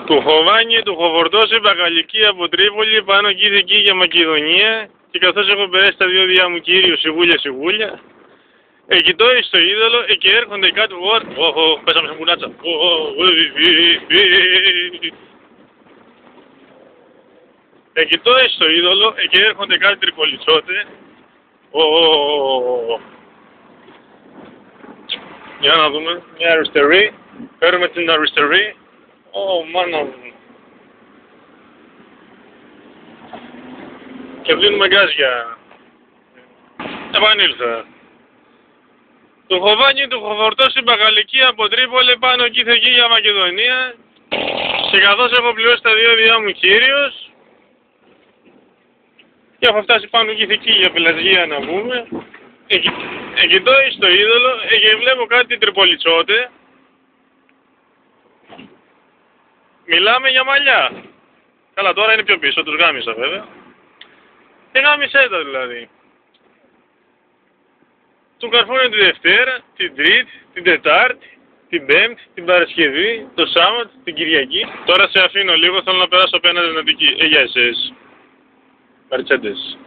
Του Χοβάνι, του Χοφορτώσει, Παγαλική από Τρίπολη, πάνω εκεί για Μακεδονία και καθώς έχω περάσει τα δύο διά μου Κύριο, σιγούλια. Εκειτώ στο είδωλο, εκεί έρχονται κάτι γόρ. Πέσαμε σε κουνάτσα. Εκειτώ στο είδωλο, εκεί έρχονται κάτι τρικολιτσότε. Για να δούμε, μια αριστερή. Παίρνουμε την αριστερή. Μάνα μου. Και δίνουμε γκάζια. Επανήλθα. Του Χοβάνι, του Χοφορτώσει, Παγαλική από Τρίπολη, πάνω εκεί για Μακεδονία. Και καθώς έχω πληρώσει τα δύο διά μου Κύριος. Και έχω φτάσει πάνω εκεί για Πελασγία να πούμε. Εκειτώ στο είδωλο, και βλέπω κάτι τριπολιτσότε. Μιλάμε για μαλλιά. Καλά, τώρα είναι πιο πίσω, τους γάμισα βέβαια. Και γάμισέ τα δηλαδή. Του καρφούνε τη Δευτέρα, την Τρίτη, την Τετάρτη, την Πέμπτη, την Παρασκευή, το Σάββατο, την Κυριακή. Τώρα σε αφήνω λίγο, θέλω να περάσω απέναντι στην Αττική. Γεια εσείς. Mercedes.